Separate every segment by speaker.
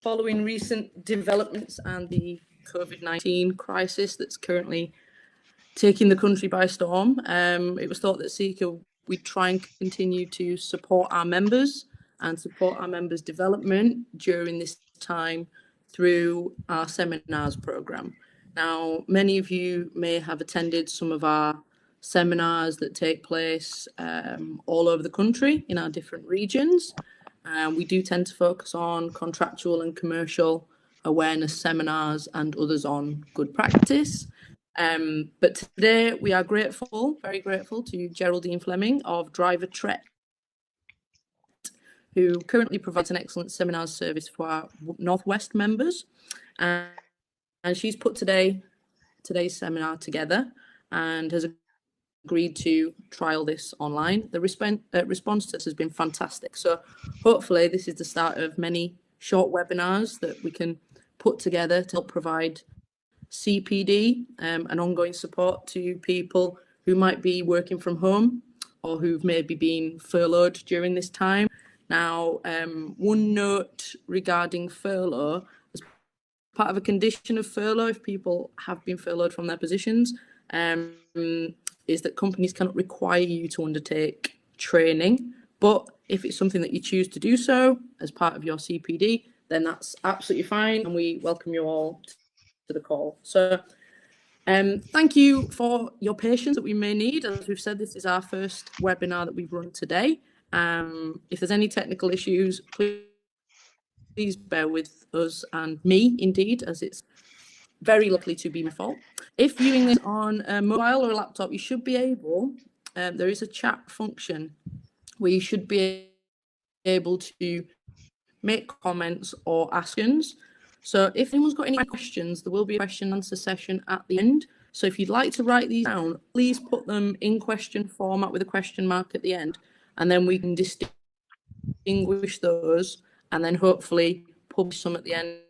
Speaker 1: following recent developments and the COVID-19 crisis that's currently taking the country by storm, it was thought that Seeker would try and continue to support our members and support our members' development during this time through our seminars program. Now, many of you may have attended some of our seminars that take place all over the country in our different regions. We do tend to focus on contractual and commercial awareness seminars and others on good practice. But today we are grateful, very grateful to Geraldine Fleming of Driver Tret, who currently provides an excellent seminars service for our Northwest members. And she's put today's seminar together and has agreed to trial this online. The response to this has been fantastic. So hopefully this is the start of many short webinars that we can put together to help provide CPD and ongoing support to people who might be working from home or who've maybe been furloughed during this time. Now, one note regarding furlough, as part of a condition of furlough, if people have been furloughed from their positions, is that companies cannot require you to undertake training. But if it's something that you choose to do so as part of your CPD, then that's absolutely fine, and we welcome you all to the call. So thank you for your patience that we may need. As we've said, this is our first webinar that we've run today. If there's any technical issues, please bear with us and me, indeed, as it's very likely to be my fault. If viewing this on a mobile or a laptop, you should be able, there is a chat function where you should be able to make comments or ask questions. So if anyone's got any questions, there will be a question and answer session at the end. So if you'd like to write these down, please put them in question format with a question mark at the end, and then we can distinguish those and then hopefully publish some at the end.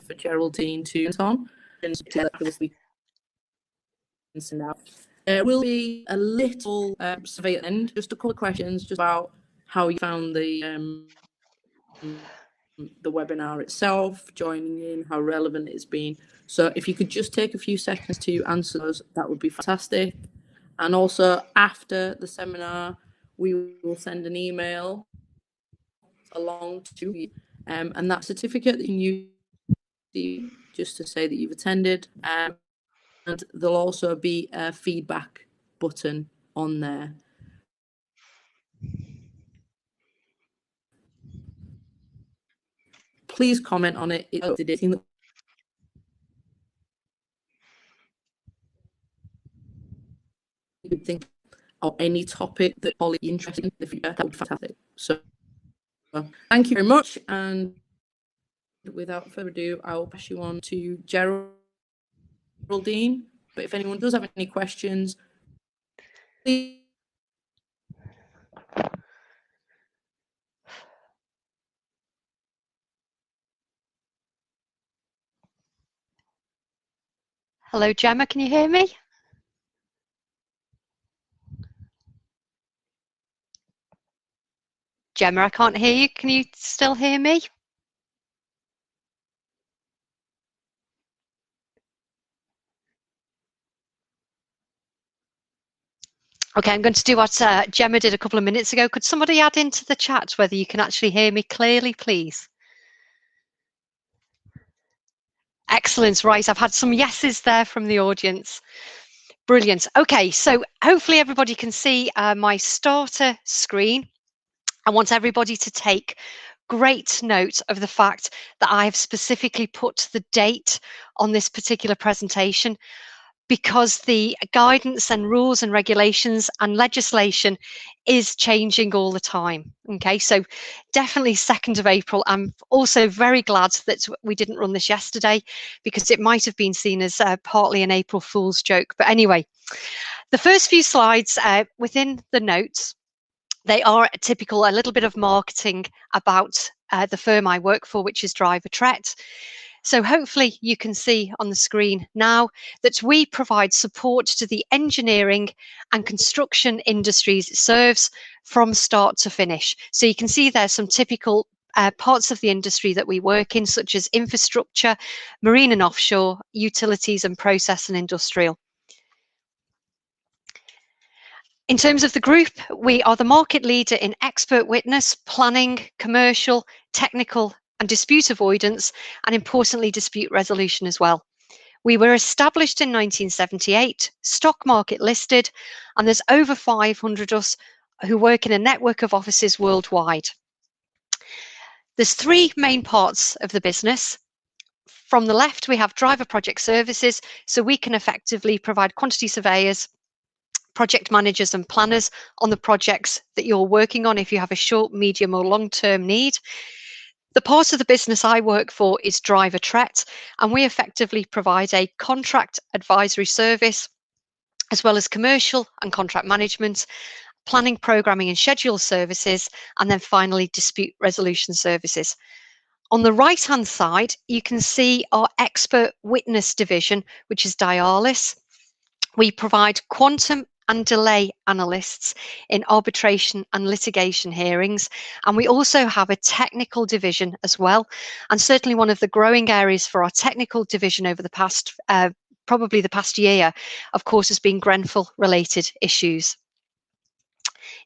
Speaker 1: For Geraldine to on there will be a little survey at the end, just a couple of questions just about how you found the webinar itself, joining in, how relevant it's been. So if you could just take a few seconds to answer those, that would be fantastic. And also after the seminar, we will send an email along to you, and that certificate that you use just to say that you've attended, and there'll also be a feedback button on there. Please comment on it. You could think of any topic that you're interested in the future. That would be fantastic. So thank you very much, and without further ado, I'll pass you on to Geraldine. But if anyone does have any questions, please.
Speaker 2: Hello, Gemma, can you hear me? Gemma, I can't hear you. Can you still hear me? Okay, I'm going to do what Gemma did a couple of minutes ago. Could somebody add into the chat whether you can actually hear me clearly, please? Excellent, right. I've had some yeses there from the audience. Brilliant. Okay, so hopefully everybody can see my starter screen. I want everybody to take great note of the fact that I have specifically put the date on this particular presentation, because the guidance and rules and regulations and legislation is changing all the time. Okay, so definitely 2nd of April. I'm also very glad that we didn't run this yesterday, because it might have been seen as partly an April Fool's joke. But anyway, the first few slides within the notes, they are a little bit of marketing about the firm I work for, which is Driver Tret. So hopefully you can see on the screen now that we provide support to the engineering and construction industries it serves from start to finish. So you can see there's some typical parts of the industry that we work in, such as infrastructure, marine and offshore, utilities and process and industrial. In terms of the group, we are the market leader in expert witness, planning, commercial, technical and dispute avoidance, and importantly, dispute resolution as well. We were established in 1978, stock market listed, and there's over 500 of us who work in a network of offices worldwide. There's three main parts of the business. From the left, we have driver project services, so we can effectively provide quantity surveyors, project managers and planners on the projects that you're working on if you have a short, medium or long-term need. The part of the business I work for is Driver Tret, and we effectively provide a contract advisory service, as well as commercial and contract management, planning, programming and schedule services, and then finally dispute resolution services. On the right-hand side, you can see our expert witness division, which is Dialis. We provide quantum and delay analysts in arbitration and litigation hearings. And we also have a technical division as well. And certainly one of the growing areas for our technical division over the past, probably the past year, of course, has been Grenfell related issues.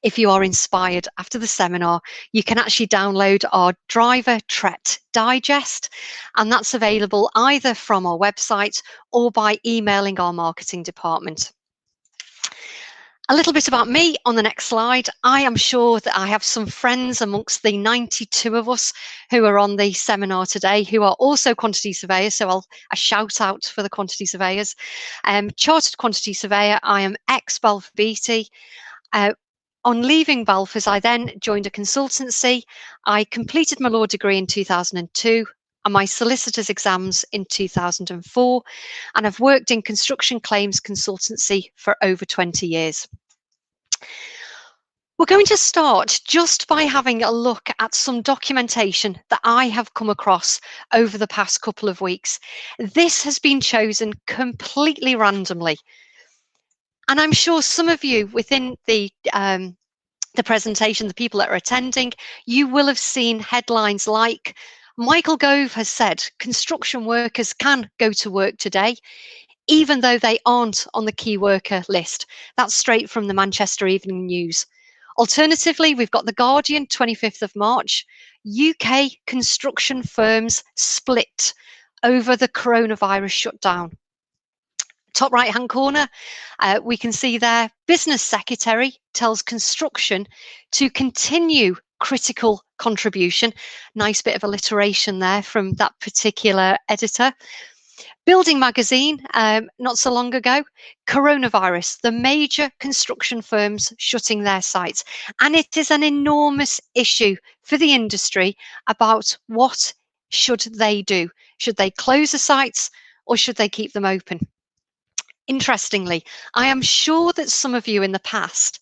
Speaker 2: If you are inspired after the seminar, you can actually download our Driver Tret Digest, and that's available either from our website or by emailing our marketing department. A little bit about me on the next slide. I am sure that I have some friends amongst the 92 of us who are on the seminar today who are also quantity surveyors, so a shout out for the quantity surveyors. Chartered quantity surveyor, I am ex-Balfour Beatty. On leaving Balfour's, I then joined a consultancy. I completed my law degree in 2002 and my solicitor's exams in 2004, and I've worked in construction claims consultancy for over 20 years. We're going to start just by having a look at some documentation that I have come across over the past couple of weeks. This has been chosen completely randomly. And I'm sure some of you within the presentation, the people that are attending, you will have seen headlines like, Michael Gove has said construction workers can go to work today, even though they aren't on the key worker list. That's straight from the Manchester Evening News. Alternatively, we've got The Guardian, 25th of March, UK construction firms split over the coronavirus shutdown. Top right-hand corner, we can see there, Business Secretary tells construction to continue critical contribution. Nice bit of alliteration there from that particular editor. Building Magazine, not so long ago, coronavirus, the major construction firms shutting their sites. And it is an enormous issue for the industry about what should they do. Should they close the sites or should they keep them open? Interestingly, I am sure that some of you in the past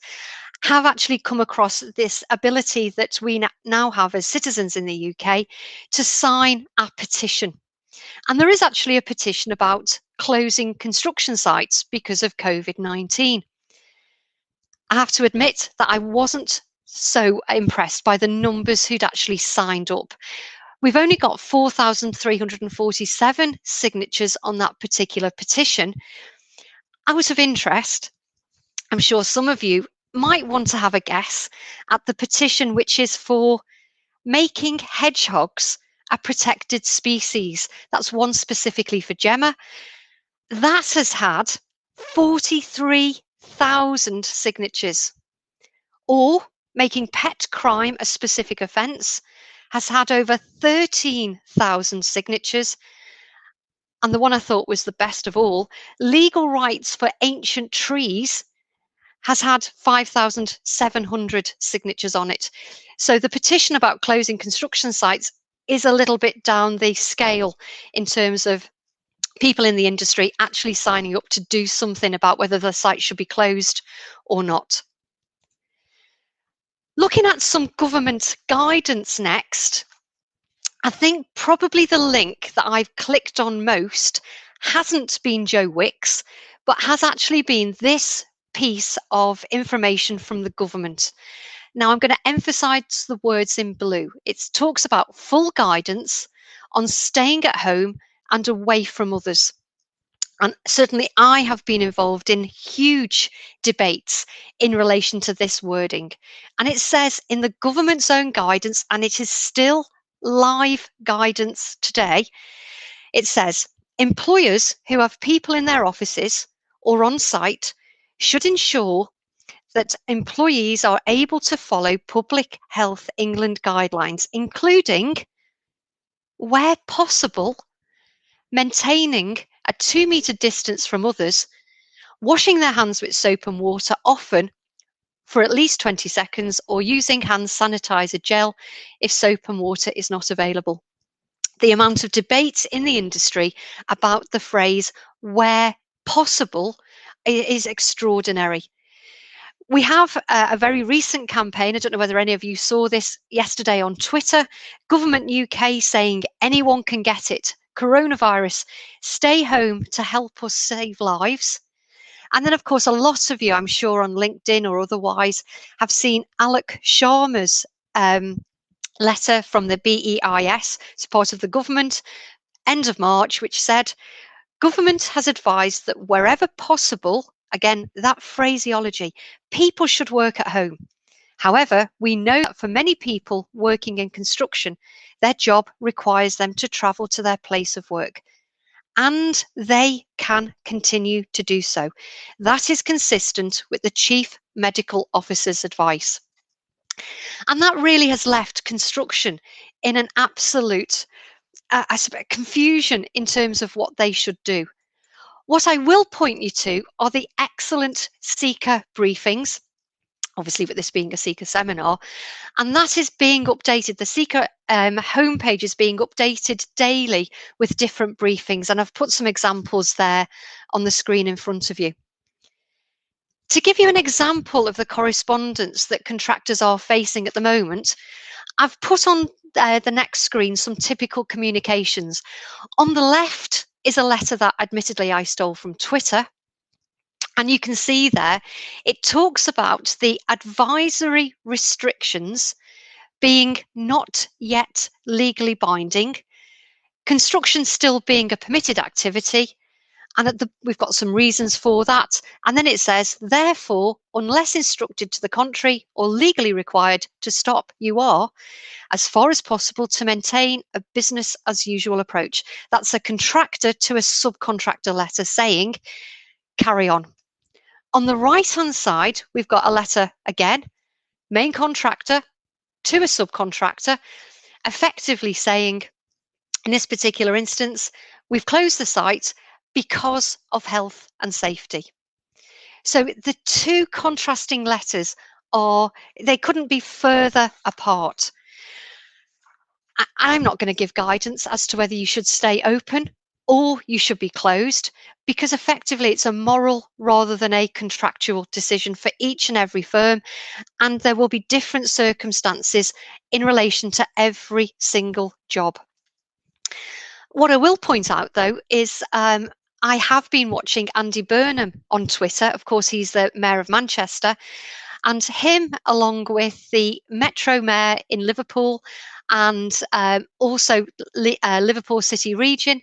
Speaker 2: have actually come across this ability that we now have as citizens in the UK to sign a petition. And there is actually a petition about closing construction sites because of COVID-19. I have to admit that I wasn't so impressed by the numbers who'd actually signed up. We've only got 4,347 signatures on that particular petition. Out of interest, I'm sure some of you might want to have a guess at the petition, which is for making hedgehogs a protected species. That's one specifically for Gemma. That has had 43,000 signatures. Or making pet crime a specific offence has had over 13,000 signatures. And the one I thought was the best of all, legal rights for ancient trees, has had 5,700 signatures on it. So the petition about closing construction sites is a little bit down the scale in terms of people in the industry actually signing up to do something about whether the site should be closed or not. Looking at some government guidance next, I think probably the link that I've clicked on most hasn't been Joe Wicks, but has actually been this piece of information from the government. Now, I'm going to emphasize the words in blue. It talks about full guidance on staying at home and away from others. And certainly I have been involved in huge debates in relation to this wording. And it says in the government's own guidance, and it is still live guidance today, it says employers who have people in their offices or on site should ensure that employees are able to follow Public Health England guidelines, including, where possible, maintaining a 2-metre distance from others, washing their hands with soap and water often for at least 20 seconds, or using hand sanitizer gel if soap and water is not available. The amount of debate in the industry about the phrase where possible is extraordinary. We have a very recent campaign. I don't know whether any of you saw this yesterday on Twitter. Government UK saying anyone can get it. Coronavirus, stay home to help us save lives. And then, of course, a lot of you, I'm sure, on LinkedIn or otherwise, have seen Alok Sharma's letter from the BEIS, it's part of the government, end of March, which said, government has advised that wherever possible, again, that phraseology, people should work at home. However, we know that for many people working in construction, their job requires them to travel to their place of work. And they can continue to do so. That is consistent with the Chief Medical Officer's advice. And that really has left construction in an absolute confusion in terms of what they should do. What I will point you to are the excellent SEEKR briefings, obviously with this being a SEEKR seminar, and that is being updated. The SEEKR homepage is being updated daily with different briefings, and I've put some examples there on the screen in front of you. To give you an example of the correspondence that contractors are facing at the moment, I've put on the next screen some typical communications. On the left is a letter that admittedly I stole from Twitter. And you can see there, it talks about the advisory restrictions being not yet legally binding, construction still being a permitted activity, and we've got some reasons for that. And then it says, therefore, unless instructed to the contrary or legally required to stop, you are, as far as possible, to maintain a business as usual approach. That's a contractor to a subcontractor letter saying, carry on. On the right-hand side, we've got a letter again, main contractor to a subcontractor, effectively saying, in this particular instance, we've closed the site because of health and safety. So the two contrasting letters they couldn't be further apart. I'm not going to give guidance as to whether you should stay open or you should be closed, because effectively it's a moral rather than a contractual decision for each and every firm, and there will be different circumstances in relation to every single job. What I will point out, though, is I have been watching Andy Burnham on Twitter. Of course, he's the Mayor of Manchester, and him, along with the Metro Mayor in Liverpool and also Liverpool City Region,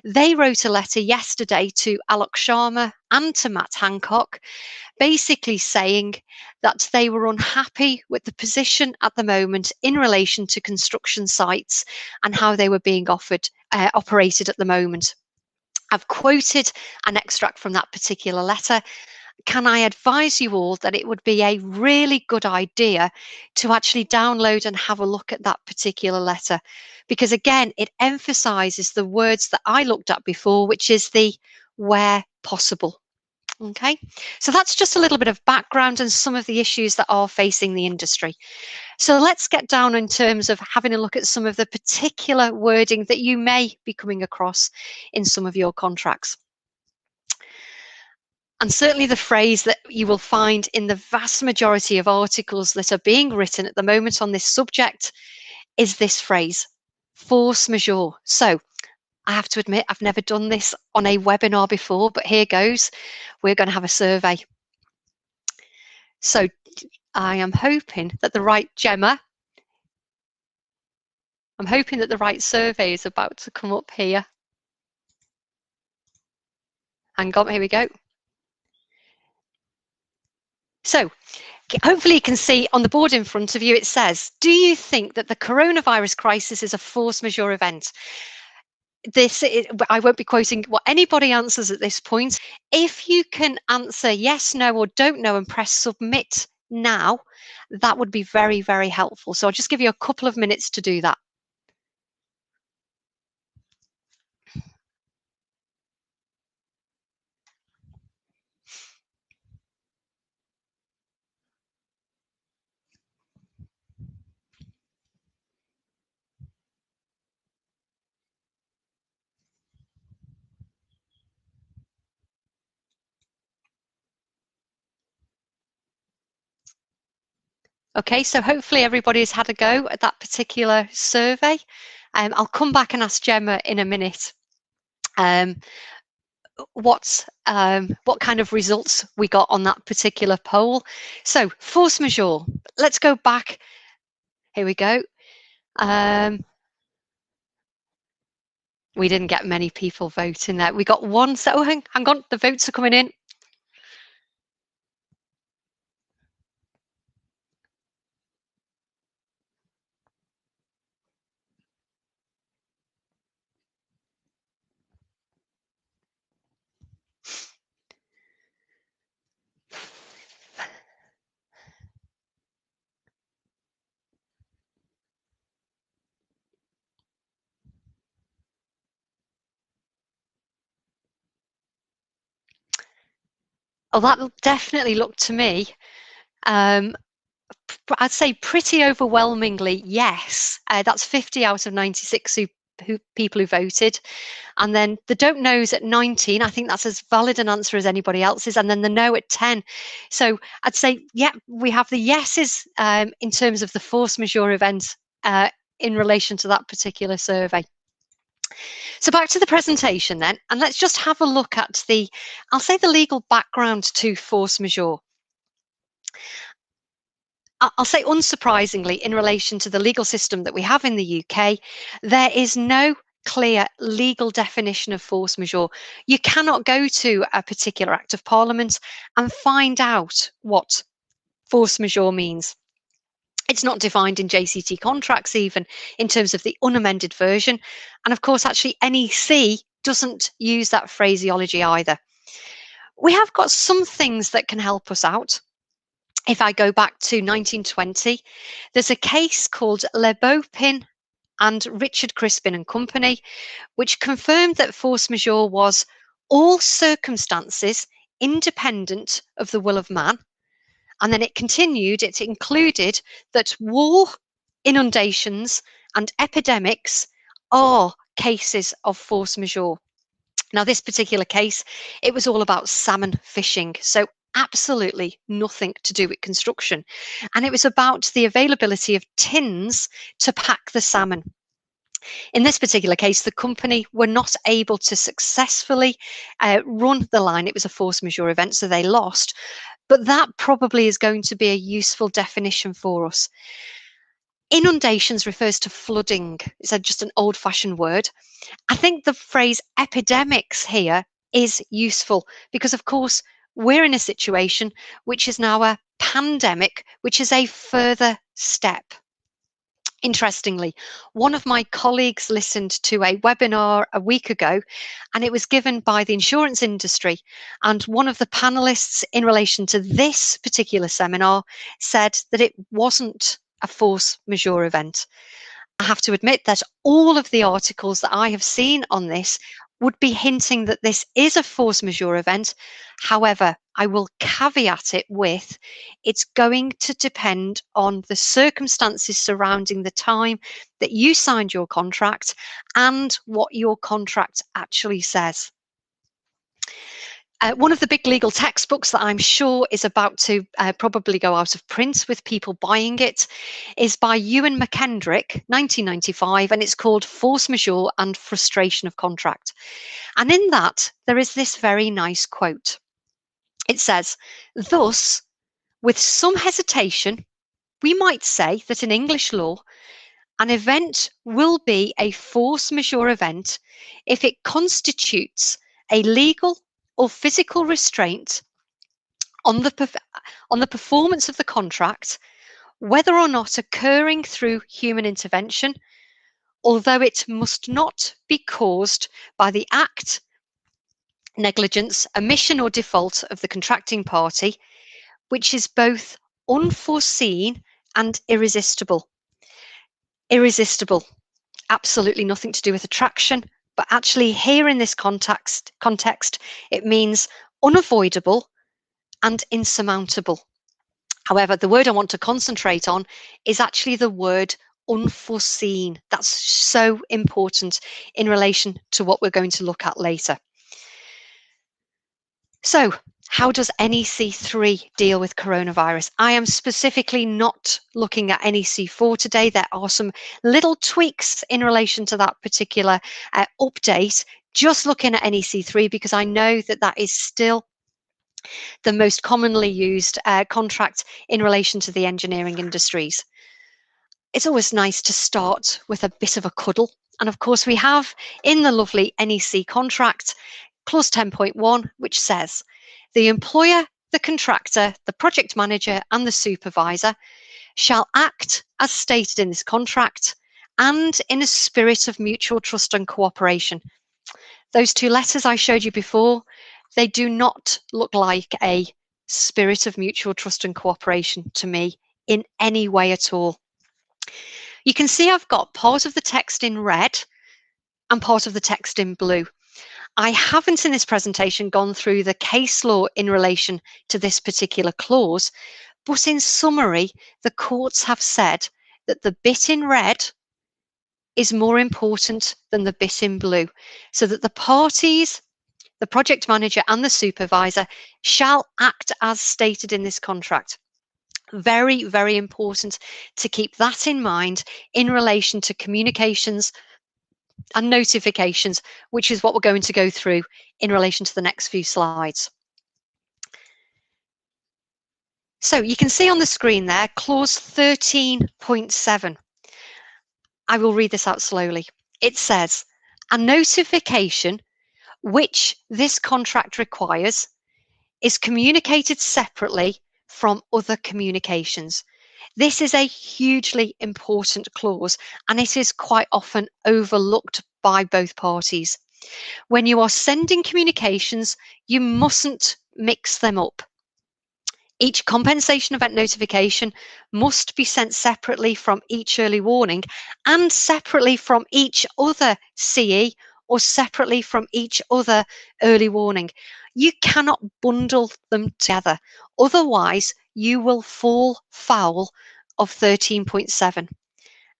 Speaker 2: they wrote a letter yesterday to Alok Sharma and to Matt Hancock, basically saying that they were unhappy with the position at the moment in relation to construction sites and how they were being operated at the moment. I've quoted an extract from that particular letter. Can I advise you all that it would be a really good idea to actually download and have a look at that particular letter? Because again, it emphasizes the words that I looked at before, which is the where possible. Okay, so that's just a little bit of background and some of the issues that are facing the industry. So let's get down in terms of having a look at some of the particular wording that you may be coming across in some of your contracts. And certainly the phrase that you will find in the vast majority of articles that are being written at the moment on this subject is this phrase, force majeure. So I have to admit, I've never done this on a webinar before, but here goes. We're going to have a survey. So I am hoping that the right Gemma, I'm hoping that the right survey is about to come up here. Hang on, here we go. So hopefully you can see on the board in front of you, it says, do you think that the coronavirus crisis is a force majeure event? I won't be quoting what anybody answers at this point. If you can answer yes, no, or don't know and press submit now, that would be very, very helpful. So I'll just give you a couple of minutes to do that. Okay, so hopefully everybody's had a go at that particular survey. I'll come back and ask Gemma in a minute what kind of results we got on that particular poll. So force majeure, let's go back. Here we go. We didn't get many people voting there. We got one. So oh, hang on, the votes are coming in. Oh, that definitely looked to me. I'd say pretty overwhelmingly yes. That's 50 out of 96 people who voted. And then the don't knows at 19, I think that's as valid an answer as anybody else's. And then the no at 10. So I'd say, yeah, we have the yeses in terms of the force majeure event in relation to that particular survey. So back to the presentation then, and let's just have a look at I'll say the legal background to force majeure. I'll say unsurprisingly, in relation to the legal system that we have in the UK, there is no clear legal definition of force majeure. You cannot go to a particular Act of Parliament and find out what force majeure means. It's not defined in JCT contracts, even in terms of the unamended version. And of course, actually, NEC doesn't use that phraseology either. We have got some things that can help us out. If I go back to 1920, there's a case called Lebopin and Richard Crispin and Company, which confirmed that force majeure was all circumstances independent of the will of man. And then it continued, it included that war, inundations, and epidemics are cases of force majeure. Now, this particular case, it was all about salmon fishing. So absolutely nothing to do with construction. And it was about the availability of tins to pack the salmon. In this particular case, the company were not able to successfully run the line. It was a force majeure event, so they lost. But that probably is going to be a useful definition for us. Inundations refers to flooding. It's just an old-fashioned word. I think the phrase epidemics here is useful because, of course, we're in a situation which is now a pandemic, which is a further step. Interestingly, one of my colleagues listened to a webinar a week ago, and it was given by the insurance industry. And one of the panelists in relation to this particular seminar said that it wasn't a force majeure event. I have to admit that all of the articles that I have seen on this would be hinting that this is a force majeure event. However, I will caveat it with it's going to depend on the circumstances surrounding the time that you signed your contract and what your contract actually says. One of the big legal textbooks that I'm sure is about to probably go out of print with people buying it is by Ewan McKendrick, 1995, and it's called Force Majeure and Frustration of Contract. And in that, there is this very nice quote. It says, "Thus, with some hesitation, we might say that in English law, an event will be a force majeure event if it constitutes a legal or physical restraint on the performance of the contract, whether or not occurring through human intervention, although it must not be caused by the act, negligence, omission or default of the contracting party, which is both unforeseen and irresistible." Irresistible, absolutely nothing to do with attraction, but actually here in this context, it means unavoidable and insurmountable. However, the word I want to concentrate on is actually the word unforeseen. That's so important in relation to what we're going to look at later. So, how does NEC3 deal with coronavirus? I am specifically not looking at NEC4 today. There are some little tweaks in relation to that particular update, just looking at NEC3 because I know that that is still the most commonly used contract in relation to the engineering industries. It's always nice to start with a bit of a cuddle. And of course, we have in the lovely NEC contract, clause 10.1, which says, "The employer, the contractor, the project manager, and the supervisor shall act as stated in this contract and in a spirit of mutual trust and cooperation." Those two letters I showed you before, they do not look like a spirit of mutual trust and cooperation to me in any way at all. You can see I've got part of the text in red and part of the text in blue. I haven't in this presentation gone through the case law in relation to this particular clause, but in summary, the courts have said that the bit in red is more important than the bit in blue, so that the parties, the project manager and the supervisor, shall act as stated in this contract. Very, very important to keep that in mind in relation to communications and notifications, which is what we're going to go through in relation to the next few slides. So you can see on the screen there, clause 13.7. I will read this out slowly. It says, "A notification which this contract requires is communicated separately from other communications." This is a hugely important clause, and it is quite often overlooked by both parties. When you are sending communications, you mustn't mix them up. Each compensation event notification must be sent separately from each early warning and separately from each other CE or separately from each other early warning. You cannot bundle them together. Otherwise, you will fall foul of 13.7.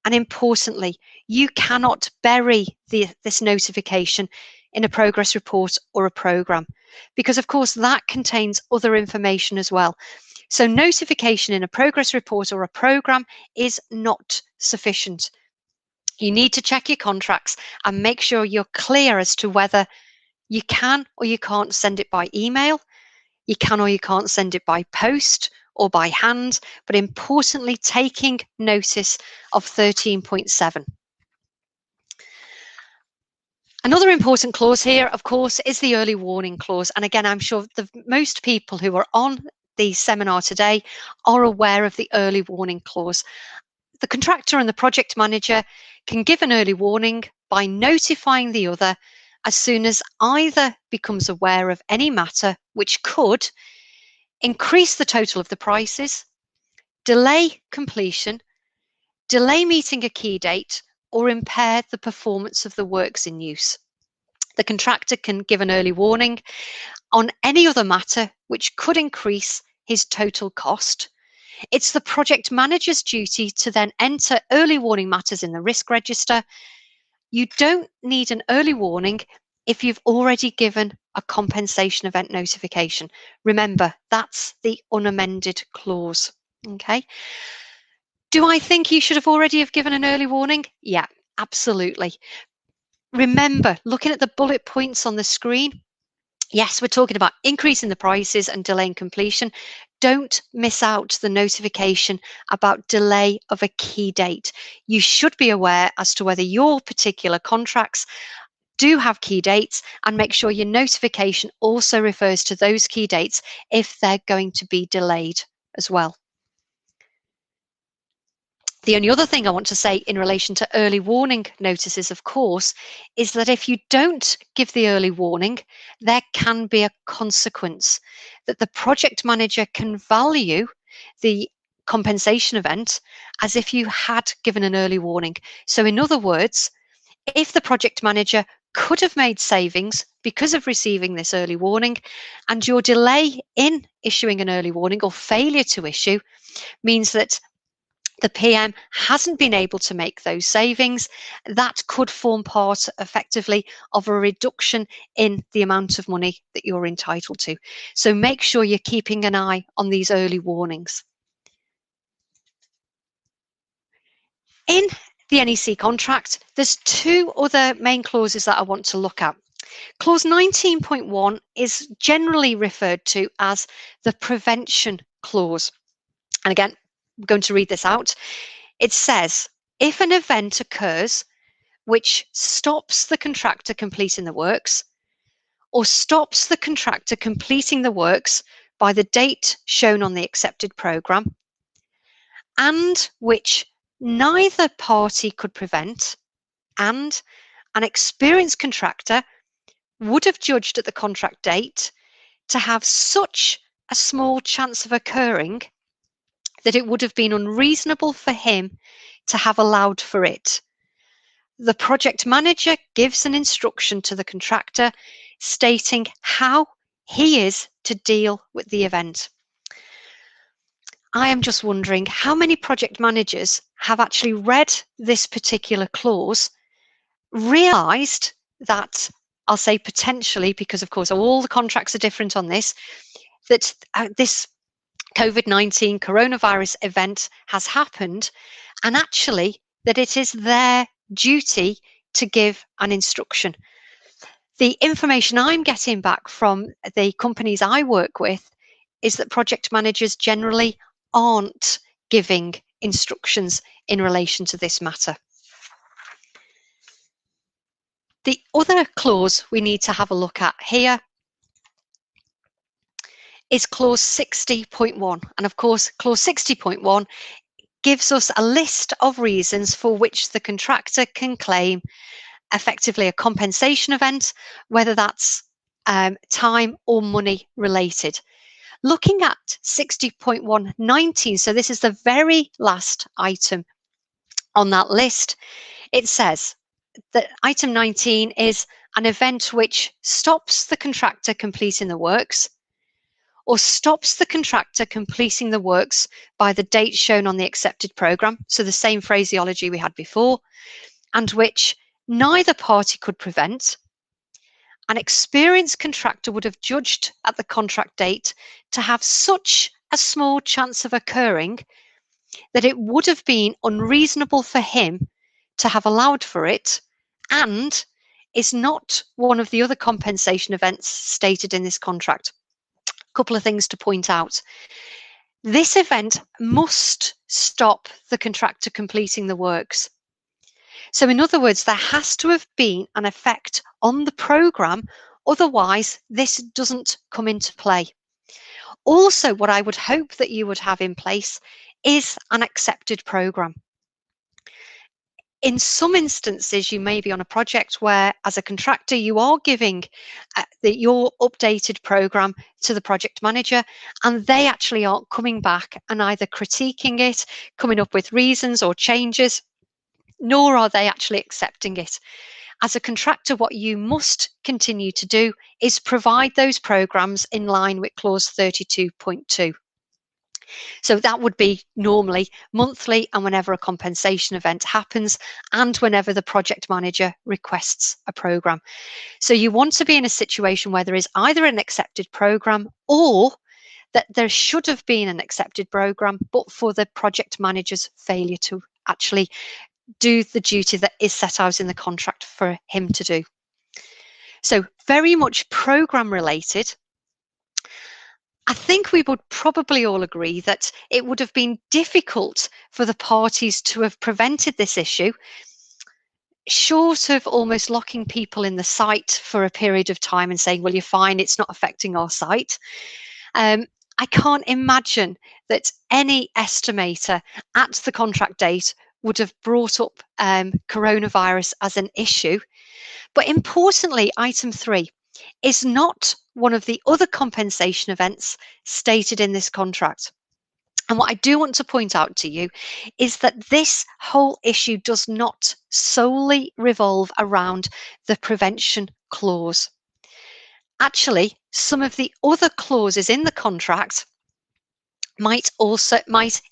Speaker 2: And importantly, you cannot bury this notification in a progress report or a program, because of course that contains other information as well. So notification in a progress report or a program is not sufficient. You need to check your contracts and make sure you're clear as to whether you can or you can't send it by email, you can or you can't send it by post or by hand, but importantly, taking notice of 13.7. Another important clause here, of course, is the early warning clause. And again, I'm sure most people who are on the seminar today are aware of the early warning clause. The contractor and the project manager can give an early warning by notifying the other as soon as either becomes aware of any matter which could increase the total of the prices, delay completion, delay meeting a key date, or impair the performance of the works in use. The contractor can give an early warning on any other matter which could increase his total cost. It's the project manager's duty to then enter early warning matters in the risk register. You don't need an early warning if you've already given a compensation event notification. Remember, that's the unamended clause. Okay. Do I think you should have already have given an early warning? Yeah, absolutely. Remember, looking at the bullet points on the screen, yes, we're talking about increasing the prices and delaying completion. Don't miss out the notification about delay of a key date. You should be aware as to whether your particular contracts do have key dates, and make sure your notification also refers to those key dates if they're going to be delayed as well. The only other thing I want to say in relation to early warning notices, of course, is that if you don't give the early warning, there can be a consequence that the project manager can value the compensation event as if you had given an early warning. So in other words, if the project manager could have made savings because of receiving this early warning, and your delay in issuing an early warning or failure to issue means that the PM hasn't been able to make those savings, that could form part effectively of a reduction in the amount of money that you're entitled to. So make sure you're keeping an eye on these early warnings. In the NEC contract, there's two other main clauses that I want to look at. Clause 19.1 is generally referred to as the prevention clause. And again, I'm going to read this out. It says, if an event occurs which stops the contractor completing the works, or stops the contractor completing the works by the date shown on the accepted programme, and which neither party could prevent, and an experienced contractor would have judged at the contract date to have such a small chance of occurring that it would have been unreasonable for him to have allowed for it. The project manager gives an instruction to the contractor stating how he is to deal with the event. I am just wondering how many project managers have actually read this particular clause, realised that, I'll say potentially, because of course all the contracts are different on this, that this COVID-19 coronavirus event has happened, and actually that it is their duty to give an instruction. The information I'm getting back from the companies I work with is that project managers generally aren't giving instructions in relation to this matter. The other clause we need to have a look at here is clause 60.1. And of course, clause 60.1 gives us a list of reasons for which the contractor can claim effectively a compensation event, whether that's time or money related. Looking at 60.119, so this is the very last item on that list, it says that item 19 is an event which stops the contractor completing the works, or stops the contractor completing the works by the date shown on the accepted programme, so the same phraseology we had before, and which neither party could prevent. An experienced contractor would have judged at the contract date to have such a small chance of occurring that it would have been unreasonable for him to have allowed for it, and is not one of the other compensation events stated in this contract. A couple of things to point out. This event must stop the contractor completing the works. So in other words, there has to have been an effect on the programme, otherwise this doesn't come into play. Also, what I would hope that you would have in place is an accepted programme. In some instances, you may be on a project where, as a contractor, you are giving your updated programme to the project manager, and they actually aren't coming back and either critiquing it, coming up with reasons or changes, nor are they actually accepting it. As a contractor, what you must continue to do is provide those programmes in line with clause 32.2. So that would be normally monthly and whenever a compensation event happens and whenever the project manager requests a program. So you want to be in a situation where there is either an accepted program or that there should have been an accepted program, but for the project manager's failure to actually do the duty that is set out in the contract for him to do. So very much program related. I think we would probably all agree that it would have been difficult for the parties to have prevented this issue, short of almost locking people in the site for a period of time and saying, well, you're fine, it's not affecting our site. I can't imagine that any estimator at the contract date would have brought up coronavirus as an issue. But importantly, item 3 is not one of the other compensation events stated in this contract. And what I do want to point out to you is that this whole issue does not solely revolve around the prevention clause. Actually, some of the other clauses in the contract might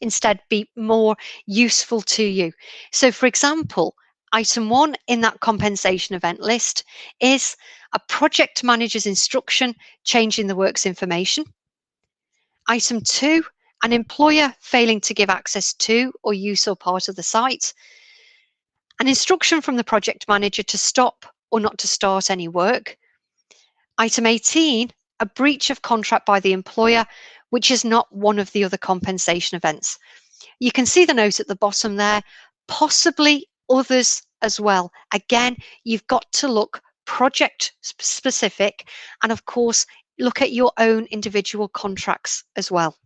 Speaker 2: instead be more useful to you. So for example, item 1 in that compensation event list is a project manager's instruction changing the works information. Item 2, an employer failing to give access to or use or part of the site. An instruction from the project manager to stop or not to start any work. Item 18, a breach of contract by the employer, which is not one of the other compensation events. You can see the note at the bottom there, possibly others as well. Again, you've got to look project specific and of course, look at your own individual contracts as well.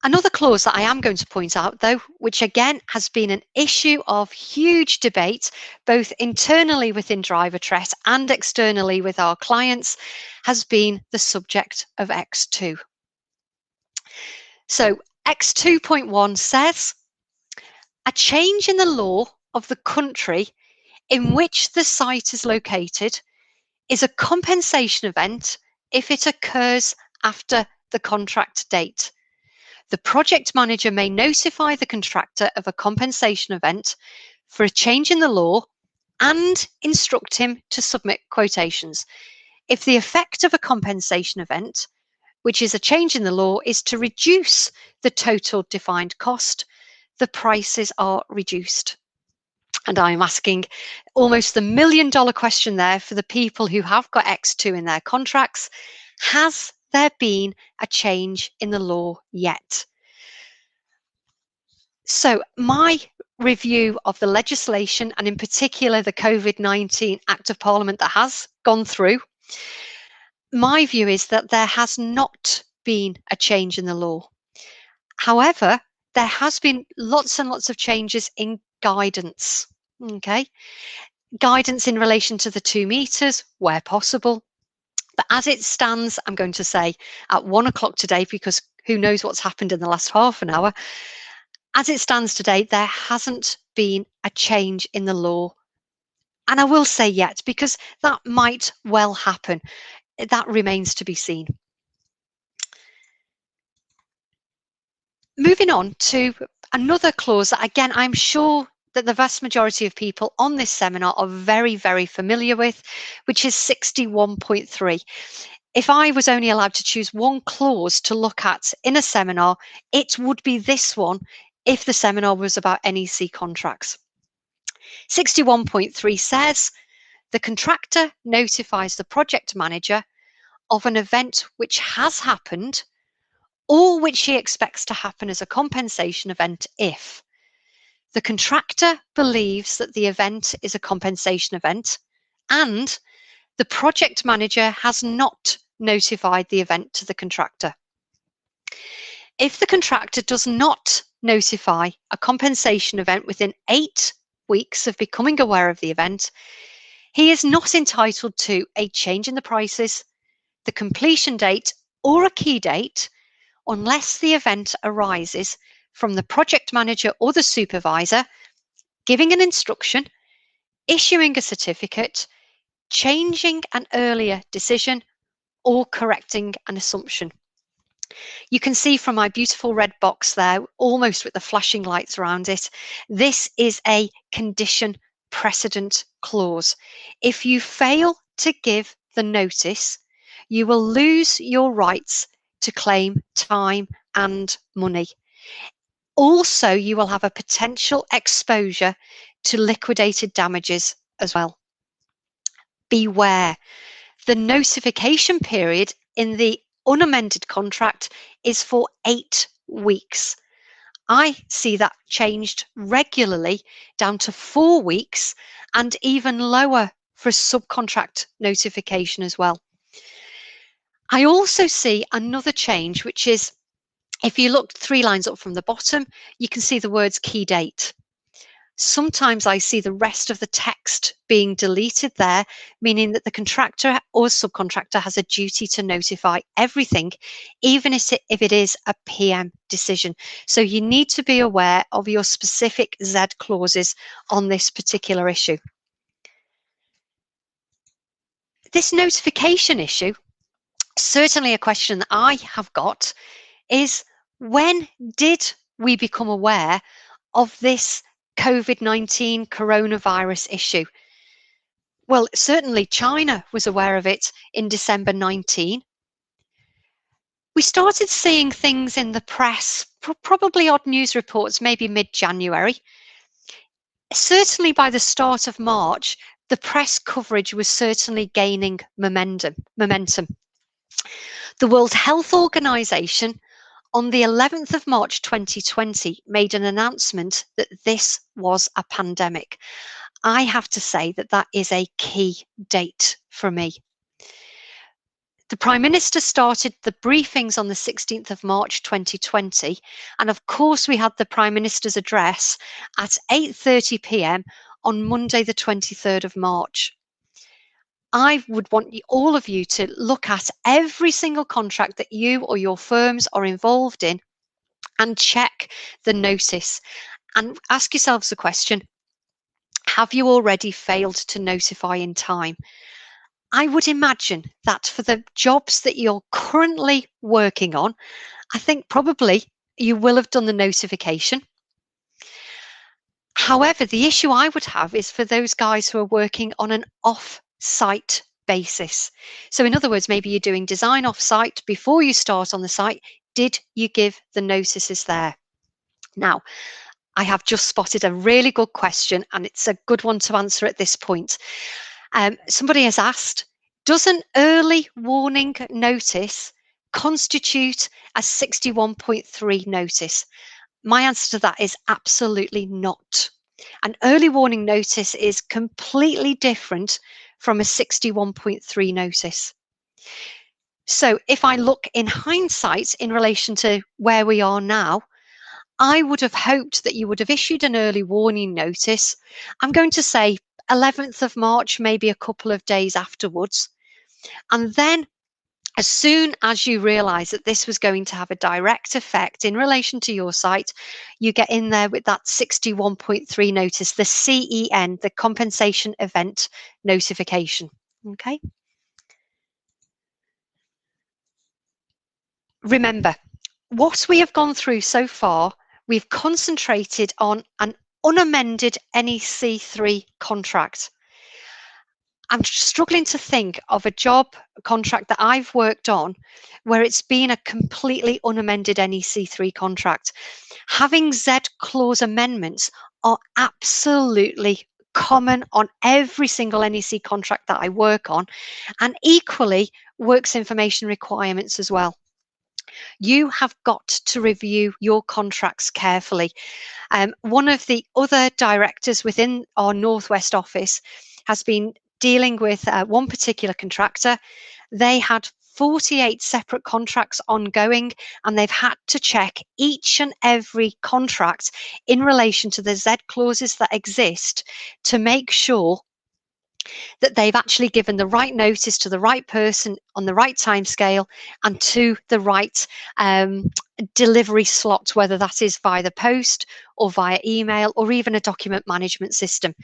Speaker 2: Another clause that I am going to point out, though, which again has been an issue of huge debate, both internally within DriverTret and externally with our clients, has been the subject of X2. So X2.1 says, a change in the law of the country in which the site is located is a compensation event if it occurs after the contract date. The project manager may notify the contractor of a compensation event for a change in the law and instruct him to submit quotations. If the effect of a compensation event, which is a change in the law, is to reduce the total defined cost, the prices are reduced. And I'm asking almost the $1 million question there for the people who have got X2 in their contracts. Has there been a change in the law yet? So my review of the legislation, and in particular the COVID-19 Act of Parliament that has gone through, my view is that there has not been a change in the law. However, there has been lots and lots of changes in guidance. Okay, guidance in relation to the 2 meters where possible. But as it stands, I'm going to say at 1 o'clock today, because who knows what's happened in the last half an hour. As it stands today, there hasn't been a change in the law. And I will say yet, because that might well happen. That remains to be seen. Moving on to another clause that, again, I'm sure that the vast majority of people on this seminar are very, very familiar with, which is 61.3. If I was only allowed to choose one clause to look at in a seminar, it would be this one if the seminar was about NEC contracts. 61.3 says, the contractor notifies the project manager of an event which has happened or which he expects to happen as a compensation event if the contractor believes that the event is a compensation event and the project manager has not notified the event to the contractor. If the contractor does not notify a compensation event within 8 weeks of becoming aware of the event, he is not entitled to a change in the prices, the completion date, or a key date unless the event arises from the project manager or the supervisor giving an instruction, issuing a certificate, changing an earlier decision, or correcting an assumption. You can see from my beautiful red box there, almost with the flashing lights around it, this is a condition precedent clause. If you fail to give the notice, you will lose your rights to claim time and money. Also, you will have a potential exposure to liquidated damages as well. Beware, the notification period in the unamended contract is for 8 weeks. I see that changed regularly down to 4 weeks and even lower for subcontract notification as well. I also see another change, which is if you look 3 lines up from the bottom, you can see the words key date. Sometimes I see the rest of the text being deleted there, meaning that the contractor or subcontractor has a duty to notify everything, even if it is a PM decision. So you need to be aware of your specific Z clauses on this particular issue. This notification issue, certainly a question that I have got, is when did we become aware of this COVID-19 coronavirus issue? Well, certainly China was aware of it in December 19. We started seeing things in the press, probably odd news reports, maybe mid-January. Certainly by the start of March, the press coverage was certainly gaining momentum. The World Health Organization on the 11th of March 2020 made an announcement that this was a pandemic. I have to say that that is a key date for me. The Prime Minister started the briefings on the 16th of March 2020, and of course we had the Prime Minister's address at 8:30 p.m. on Monday the 23rd of March. I would want all of you to look at every single contract that you or your firms are involved in and check the notice and ask yourselves the question, have you already failed to notify in time? I would imagine that for the jobs that you're currently working on, I think probably you will have done the notification. However, the issue I would have is for those guys who are working on an off-site basis. So in other words, maybe you're doing design off-site before you start on the site. Did you give the notices there? Now, I have just spotted a really good question, and it's a good one to answer at this point. Somebody has asked, does an early warning notice constitute a 61.3 notice? My answer to that is absolutely not. An early warning notice is completely different from a 61.3 notice. So if I look in hindsight in relation to where we are now, I would have hoped that you would have issued an early warning notice. I'm going to say 11th of March, maybe a couple of days afterwards. And then as soon as you realize that this was going to have a direct effect in relation to your site, you get in there with that 61.3 notice, the CEN, the compensation event notification. Okay. Remember, what we have gone through so far, we've concentrated on an unamended NEC3 contract. I'm struggling to think of a job contract that I've worked on where it's been a completely unamended NEC3 contract. Having Z clause amendments are absolutely common on every single NEC contract that I work on, and equally works information requirements as well. You have got to review your contracts carefully. One of the other directors within our Northwest office has been dealing with one particular contractor. They had 48 separate contracts ongoing, and they've had to check each and every contract in relation to the Z clauses that exist to make sure that they've actually given the right notice to the right person on the right timescale and to the right delivery slot, whether that is via the post or via email or even a document management system.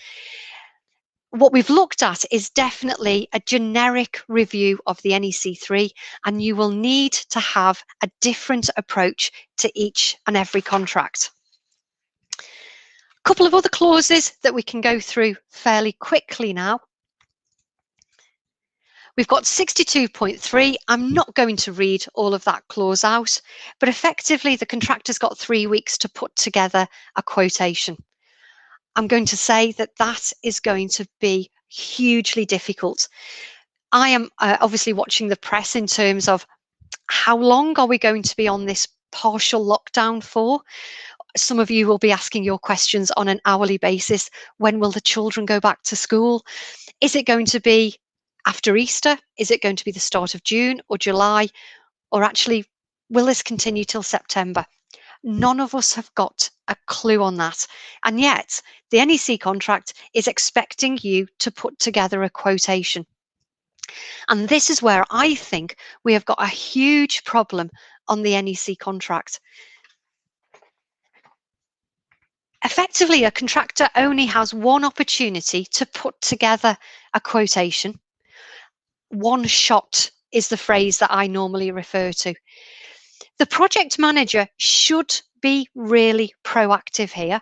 Speaker 2: what we've looked at is definitely a generic review of the NEC3, and you will need to have a different approach to each and every contract. A couple of other clauses that we can go through fairly quickly now. We've got 62.3. I'm not going to read all of that clause out, but effectively the contractor's got 3 weeks to put together a quotation. I'm going to say that that is going to be hugely difficult. I am obviously watching the press in terms of how long are we going to be on this partial lockdown for? Some of you will be asking your questions on an hourly basis. When will the children go back to school? Is it going to be after Easter? Is it going to be the start of June or July? Or actually, will this continue till September? None of us have got a clue on that. And yet, the NEC contract is expecting you to put together a quotation. And this is where I think we have got a huge problem on the NEC contract. Effectively, a contractor only has one opportunity to put together a quotation. One shot is the phrase that I normally refer to. The project manager should be really proactive here,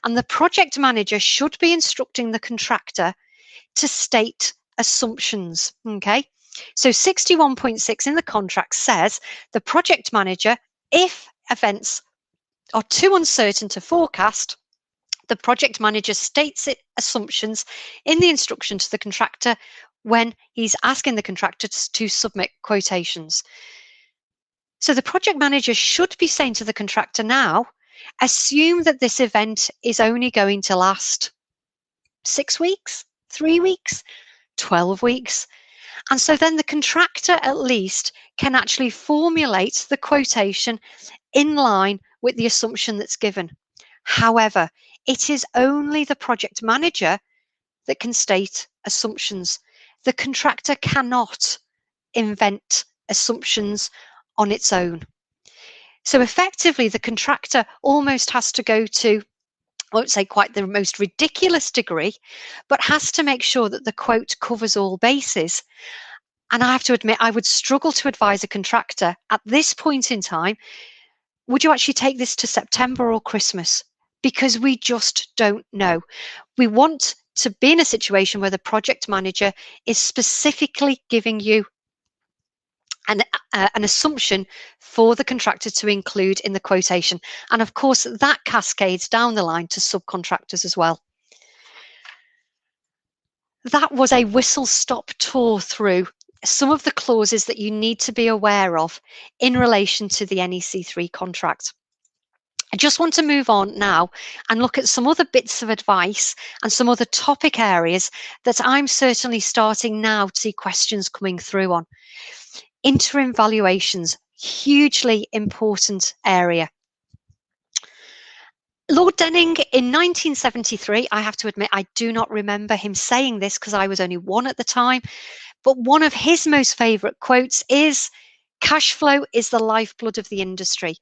Speaker 2: and the project manager should be instructing the contractor to state assumptions. Okay, so 61.6 in the contract says the project manager, if events are too uncertain to forecast, the project manager states assumptions in the instruction to the contractor when he's asking the contractor to submit quotations. So the project manager should be saying to the contractor now, assume that this event is only going to last 6 weeks, 3 weeks, 12 weeks. And so then the contractor at least can actually formulate the quotation in line with the assumption that's given. However, it is only the project manager that can state assumptions. The contractor cannot invent assumptions on its own. So effectively, the contractor almost has to go to, I won't say quite the most ridiculous degree, but has to make sure that the quote covers all bases. And I have to admit, I would struggle to advise a contractor at this point in time, would you actually take this to September or Christmas? Because we just don't know. We want to be in a situation where the project manager is specifically giving you an assumption for the contractor to include in the quotation. And of course, that cascades down the line to subcontractors as well. That was a whistle-stop tour through some of the clauses that you need to be aware of in relation to the NEC3 contract. I just want to move on now and look at some other bits of advice and some other topic areas that I'm certainly starting now to see questions coming through on. Interim valuations, hugely important area. Lord Denning in 1973, I have to admit, I do not remember him saying this because I was only 1 at the time, but one of his most favourite quotes is, cash flow is the lifeblood of the industry.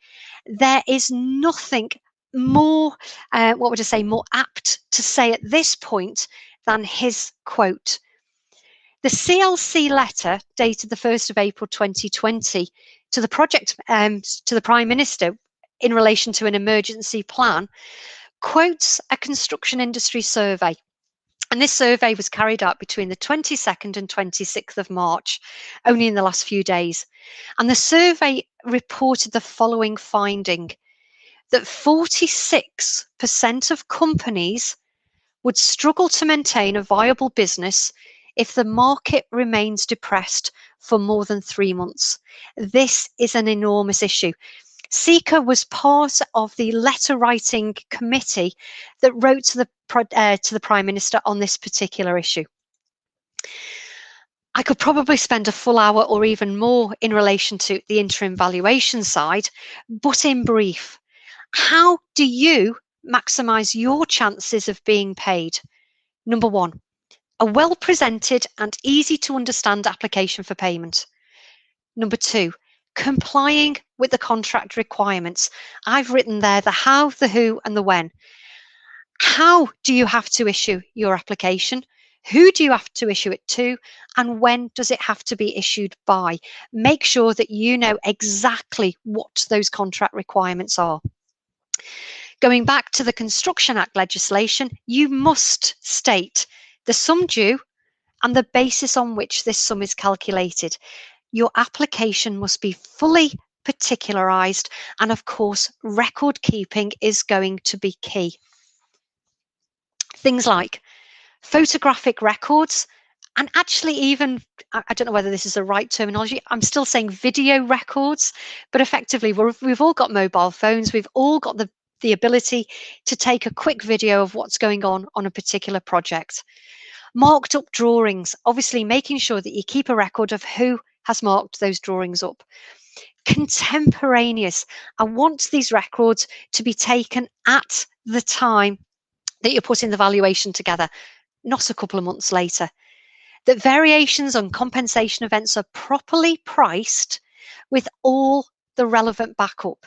Speaker 2: There is nothing more, more apt to say at this point than his quote. The CLC letter dated the 1st of April 2020 to the project, to the Prime Minister in relation to an emergency plan, quotes a construction industry survey. And this survey was carried out between the 22nd and 26th of March, only in the last few days. And the survey reported the following finding, that 46% of companies would struggle to maintain a viable business if the market remains depressed for more than 3 months. This is an enormous issue. Sika was part of the letter writing committee that wrote to the Prime Minister on this particular issue. I could probably spend a full hour or even more in relation to the interim valuation side, but in brief, how do you maximise your chances of being paid? Number 1, a well-presented and easy to understand application for payment. Number 2, complying with the contract requirements. I've written there the how, the who, and the when. How do you have to issue your application? Who do you have to issue it to? And when does it have to be issued by? Make sure that you know exactly what those contract requirements are. Going back to the Construction Act legislation, you must state the sum due and the basis on which this sum is calculated. Your application must be fully particularised, and of course, record keeping is going to be key. Things like photographic records, and actually even, I don't know whether this is the right terminology, I'm still saying video records, but effectively we've all got mobile phones, we've all got the ability to take a quick video of what's going on a particular project. Marked up drawings, obviously making sure that you keep a record of who has marked those drawings up. Contemporaneous, I want these records to be taken at the time that you're putting the valuation together, not a couple of months later. That variations on compensation events are properly priced with all the relevant backup.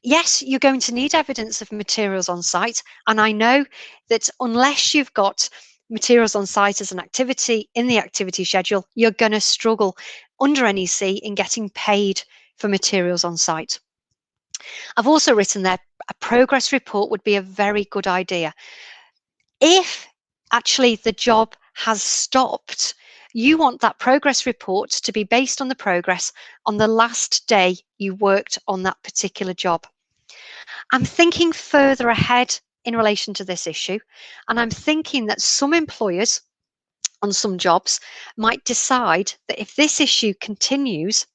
Speaker 2: Yes, you're going to need evidence of materials on site, and I know that unless you've got materials on site as an activity in the activity schedule, you're going to struggle under NEC in getting paid for materials on site. I've also written there a progress report would be a very good idea. If actually the job has stopped, you want that progress report to be based on the progress on the last day you worked on that particular job. I'm thinking further ahead in relation to this issue, and I'm thinking that some employers on some jobs might decide that if this issue continues,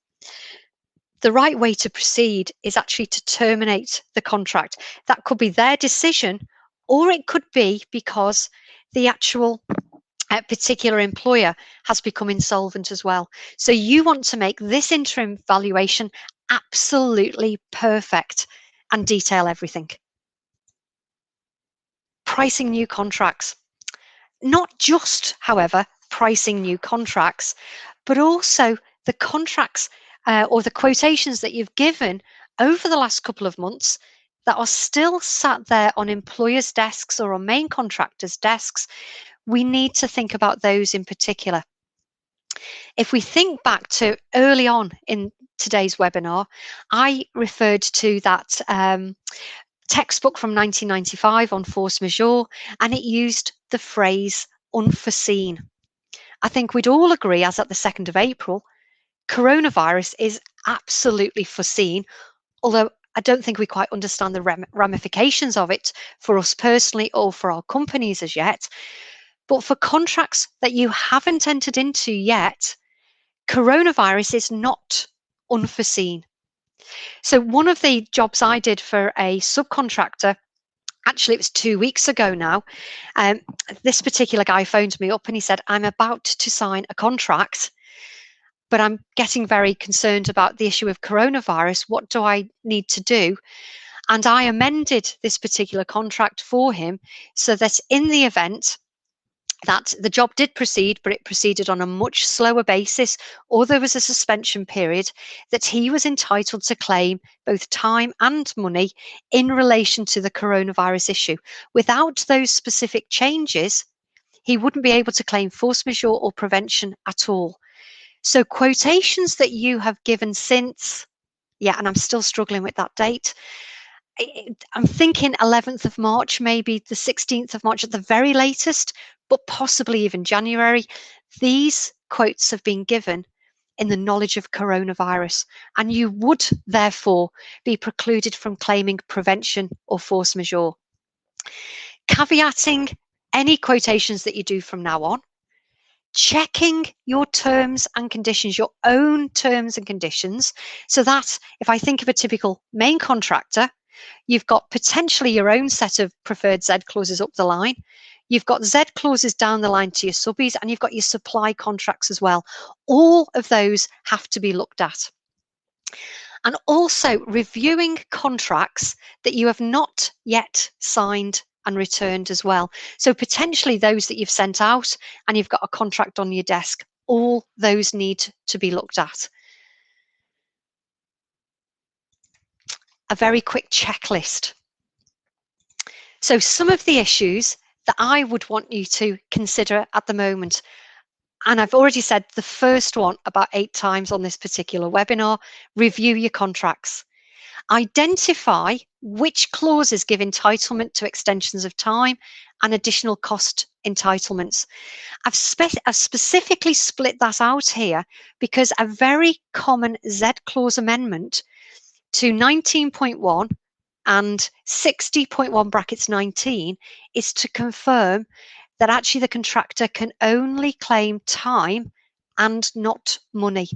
Speaker 2: the right way to proceed is actually to terminate the contract. That could be their decision, or it could be because the actual particular employer has become insolvent as well. So you want to make this interim valuation absolutely perfect and detail everything. Pricing new contracts. Not just, however, pricing new contracts, but also the contracts or the quotations that you've given over the last couple of months that are still sat there on employers' desks or on main contractors' desks. We need to think about those in particular. If we think back to early on in today's webinar, I referred to that textbook from 1995 on force majeure, and it used the phrase unforeseen. I think we'd all agree, as at the 2nd of April, coronavirus is absolutely foreseen, although I don't think we quite understand the ramifications of it for us personally or for our companies as yet. But for contracts that you haven't entered into yet, coronavirus is not unforeseen. So one of the jobs I did for a subcontractor, actually it was 2 weeks ago now, this particular guy phoned me up and he said, I'm about to sign a contract, but I'm getting very concerned about the issue of coronavirus. What do I need to do? And I amended this particular contract for him so that in the event that the job did proceed, but it proceeded on a much slower basis, or there was a suspension period, that he was entitled to claim both time and money in relation to the coronavirus issue. Without those specific changes, he wouldn't be able to claim force majeure or prevention at all. So quotations that you have given since, and I'm still struggling with that date, I'm thinking 11th of March, maybe the 16th of March at the very latest, but possibly even January. These quotes have been given in the knowledge of coronavirus, and you would therefore be precluded from claiming prevention or force majeure. Caveating any quotations that you do from now on, checking your terms and conditions, your own terms and conditions, so that if I think of a typical main contractor, you've got potentially your own set of preferred Z clauses up the line. You've got Z clauses down the line to your subbies, and you've got your supply contracts as well. All of those have to be looked at. And also reviewing contracts that you have not yet signed and returned as well. So potentially those that you've sent out and you've got a contract on your desk, all those need to be looked at. A very quick checklist. So some of the issues that I would want you to consider at the moment. And I've already said the first one about 8 times on this particular webinar: review your contracts. Identify which clauses give entitlement to extensions of time and additional cost entitlements. I've specifically split that out here because a very common Z clause amendment to 19.1 and 60.1 brackets 19 is to confirm that actually the contractor can only claim time and not money.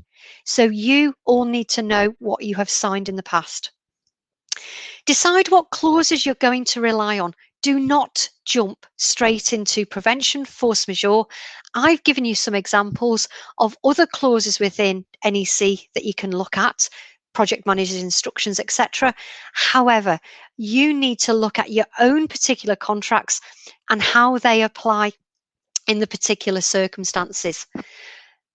Speaker 2: So you all need to know what you have signed in the past. Decide what clauses you're going to rely on. Do not jump straight into prevention, force majeure. I've given you some examples of other clauses within NEC that you can look at, project manager's instructions, etc. However, you need to look at your own particular contracts and how they apply in the particular circumstances.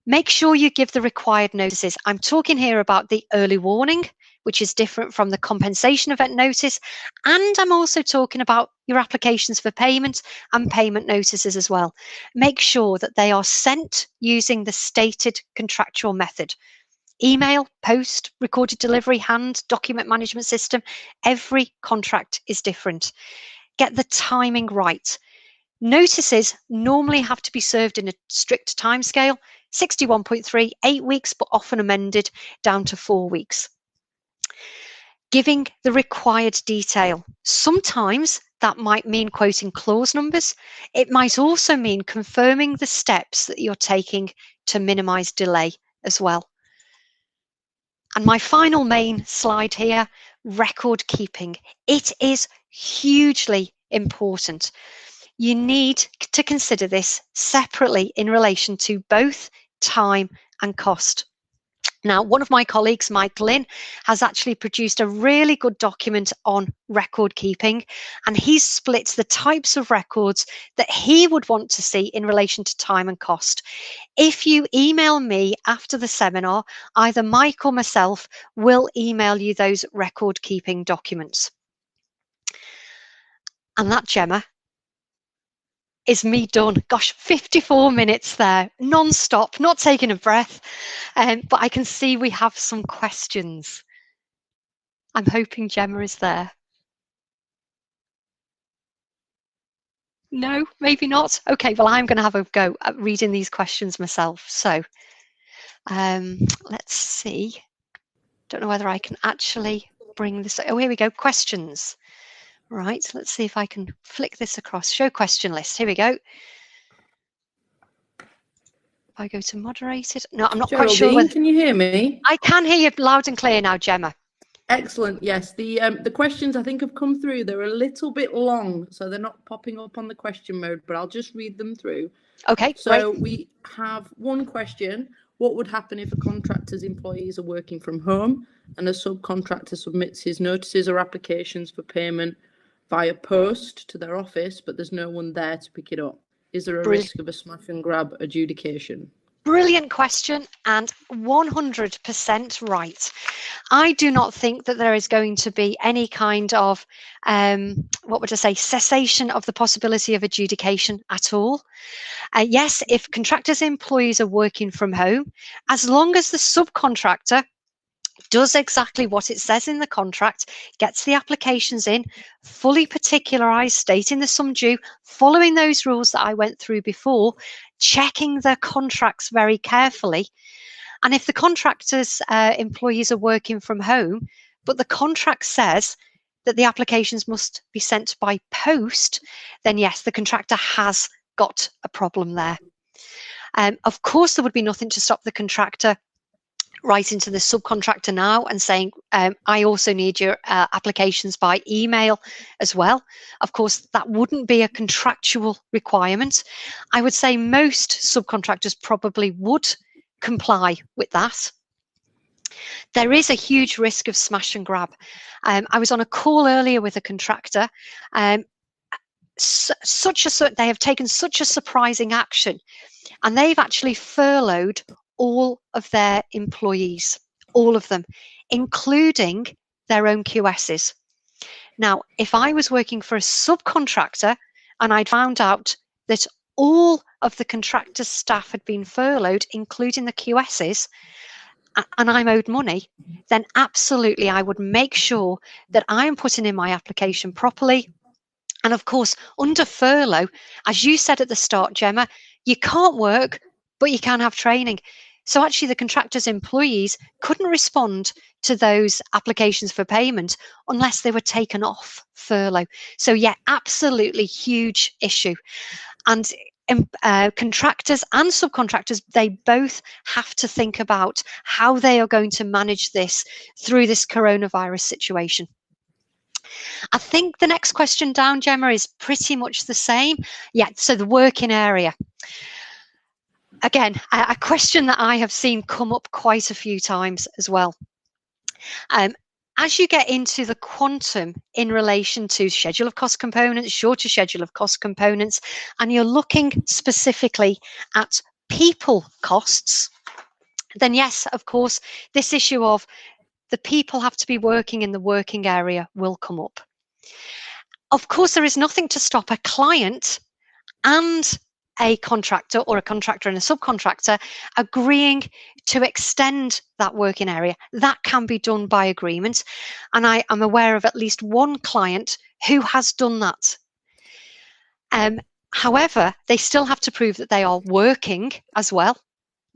Speaker 2: Make sure you give the required notices. I'm talking here about the early warning, which is different from the compensation event notice. And I'm also talking about your applications for payment and payment notices as well. Make sure that they are sent using the stated contractual method. Email, post, recorded delivery, hand, document management system. Every contract is different. Get the timing right. Notices normally have to be served in a strict timescale, 61.3, 8 weeks, but often amended down to 4 weeks. Giving the required detail. Sometimes that might mean quoting clause numbers. It might also mean confirming the steps that you're taking to minimize delay as well. And my final main slide here, record keeping. It is hugely important. You need to consider this separately in relation to both time and cost. Now, one of my colleagues, Mike Lynn, has actually produced a really good document on record keeping, and he's split the types of records that he would want to see in relation to time and cost. If you email me after the seminar, either Mike or myself will email you those record keeping documents. And that, Gemma, is me done. Gosh, 54 minutes there, non-stop, not taking a breath. But I can see we have some questions. I'm hoping Gemma is there. No, maybe not. Okay, well, I'm going to have a go at reading these questions myself. So let's see. Don't know whether I can actually bring this. Oh, here we go. Questions. Right, let's see if I can flick this across. Show question list. Here we go. If I go to moderate it. No, I'm not quite sure whether...
Speaker 1: Can you hear me?
Speaker 2: I can hear you loud and clear now, Gemma.
Speaker 1: Excellent. Yes, the questions I think have come through. They're a little bit long, so they're not popping up on the question mode, but I'll just read them through.
Speaker 2: Okay,
Speaker 1: so
Speaker 2: great.
Speaker 1: We have one question. What would happen if a contractor's employees are working from home and a subcontractor submits his notices or applications for payment via post to their office, but there's no one there to pick it up? Is there a risk of a smash and grab adjudication?
Speaker 2: Brilliant question, and 100% right. I do not think that there is going to be any kind of, cessation of the possibility of adjudication at all. Yes, if contractors' employees are working from home, as long as the subcontractor does exactly what it says in the contract, gets the applications in, fully particularised, stating the sum due, following those rules that I went through before, checking their contracts very carefully. And if the contractor's employees are working from home, but the contract says that the applications must be sent by post, then yes, the contractor has got a problem there. Of course, there would be nothing to stop the contractor writing to the subcontractor now and saying, I also need your applications by email as well. Of course, that wouldn't be a contractual requirement. I would say most subcontractors probably would comply with that. There is a huge risk of smash and grab. I was on a call earlier with a contractor. They have taken such a surprising action, and they've actually furloughed all of their employees, all of them, including their own QSs. Now, if I was working for a subcontractor and I'd found out that all of the contractor's staff had been furloughed, including the QSs, and I'm owed money, then absolutely I would make sure that I am putting in my application properly. And of course, under furlough, as you said at the start, Gemma, you can't work, but you can have training. So actually the contractor's employees couldn't respond to those applications for payment unless they were taken off furlough. So yeah, absolutely huge issue. And contractors and subcontractors, they both have to think about how they are going to manage this through this coronavirus situation. I think the next question down, Gemma, is pretty much the same. Yeah, so the working area. Again, a question that I have seen come up quite a few times as well. As you get into the quantum in relation to schedule of cost components, shorter schedule of cost components, and you're looking specifically at people costs, then yes, of course, this issue of the people have to be working in the working area will come up. Of course, there is nothing to stop a client and a contractor, or a contractor and a subcontractor, agreeing to extend that working area. That can be done by agreement. And I am aware of at least one client who has done that. However, they still have to prove that they are working as well.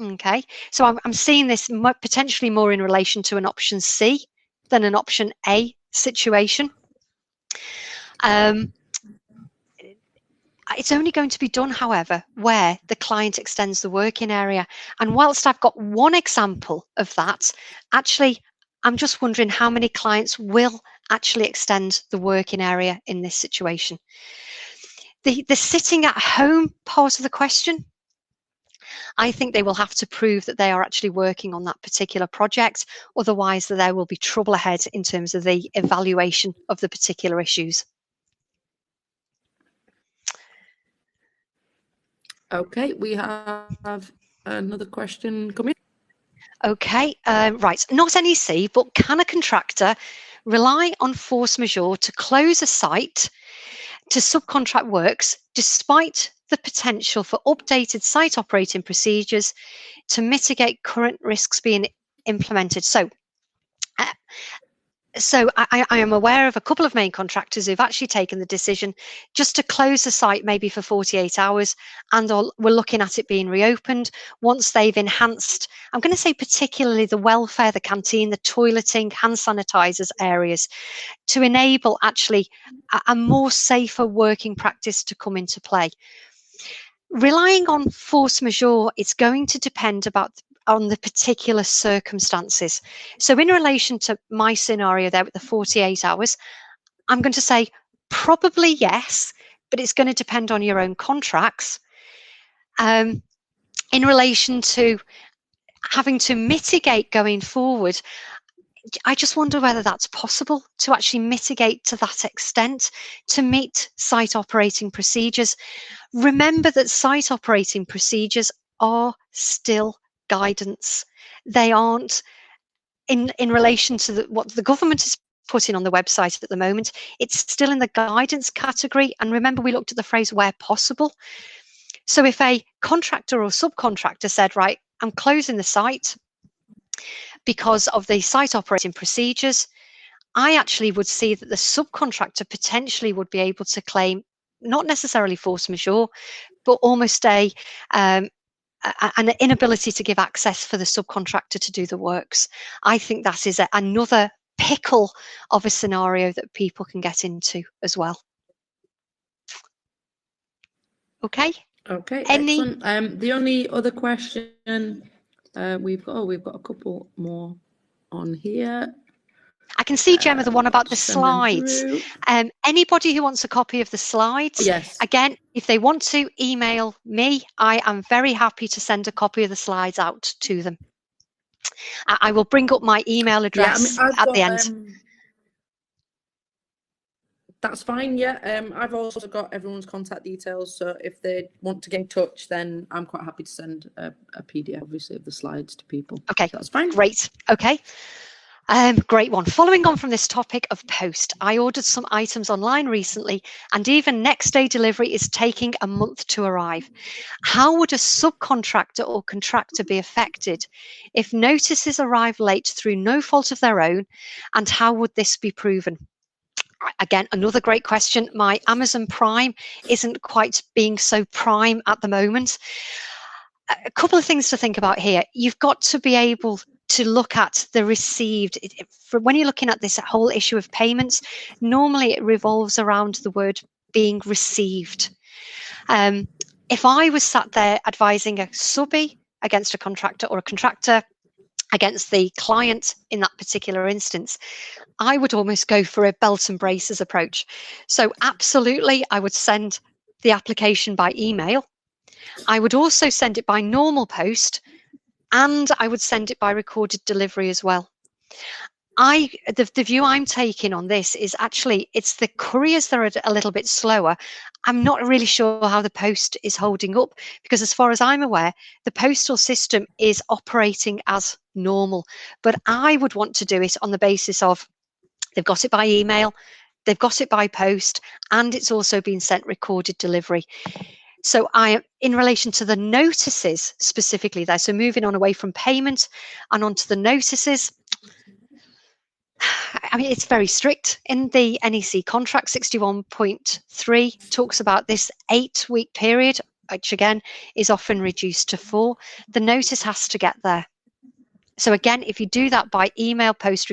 Speaker 2: Okay, so I'm seeing this potentially more in relation to an option C than an option A situation. It's only going to be done, however, where the client extends the working area. And whilst I've got one example of that, actually, I'm just wondering how many clients will actually extend the working area in this situation. The sitting at home part of the question, I think they will have to prove that they are actually working on that particular project. Otherwise, there will be trouble ahead in terms of the evaluation of the particular issues.
Speaker 1: Okay, we have another question coming.
Speaker 2: Okay, right. Not NEC, but can a contractor rely on force majeure to close a site to subcontract works despite the potential for updated site operating procedures to mitigate current risks being implemented? So I am aware of a couple of main contractors who've actually taken the decision just to close the site maybe for 48 hours, and we're looking at it being reopened once they've enhanced, I'm going to say particularly the welfare, the canteen, the toileting, hand sanitizers areas, to enable actually a more safer working practice to come into play. Relying on force majeure, it's going to depend on the particular circumstances. So in relation to my scenario there with the 48 hours, I'm going to say probably yes, but it's going to depend on your own contracts. In relation to having to mitigate going forward, I just wonder whether that's possible to actually mitigate to that extent to meet site operating procedures. Remember that site operating procedures are still guidance. They aren't in relation to what the government is putting on the website at the moment. It's still in the guidance category. And remember, we looked at the phrase where possible. So if a contractor or subcontractor said, right, I'm closing the site because of the site operating procedures, I actually would see that the subcontractor potentially would be able to claim not necessarily force majeure, but almost an inability to give access for the subcontractor to do the works. I think that is another pickle of a scenario that people can get into as well. Okay.
Speaker 1: Okay. Excellent. The only other question we've got a couple more on here.
Speaker 2: I can see, Gemma, the one about the slides. Anybody who wants a copy of the slides,
Speaker 1: yes.
Speaker 2: Again, if they want to email me, I am very happy to send a copy of the slides out to them. I will bring up my email address at the end.
Speaker 1: That's fine, yeah. I've also got everyone's contact details, so if they want to get in touch, then I'm quite happy to send a PDF, obviously, of the slides to people.
Speaker 2: Okay,
Speaker 1: that's fine.
Speaker 2: Great. Okay. Great one. Following on from this topic of post, I ordered some items online recently, and even next day delivery is taking a month to arrive. How would a subcontractor or contractor be affected if notices arrive late through no fault of their own, and how would this be proven? Again, another great question. My Amazon Prime isn't quite being so prime at the moment. A couple of things to think about here. You've got to be able to look at the received. When you're looking at this whole issue of payments, normally it revolves around the word being received. If I was sat there advising a subby against a contractor or a contractor against the client in that particular instance, I would almost go for a belt and braces approach. So absolutely, I would send the application by email. I would also send it by normal post, and I would send it by recorded delivery as well. The view I'm taking on this is actually it's the couriers that are a little bit slower. I'm not really sure how the post is holding up, because as far as I'm aware, the postal system is operating as normal. But I would want to do it on the basis of they've got it by email, they've got it by post, and it's also been sent recorded delivery. So in relation to the notices specifically there, so moving on away from payment and onto the notices, I mean, it's very strict. In the NEC contract, 61.3 talks about this 8-week period, which again is often reduced to 4. The notice has to get there. So again, if you do that by email, post,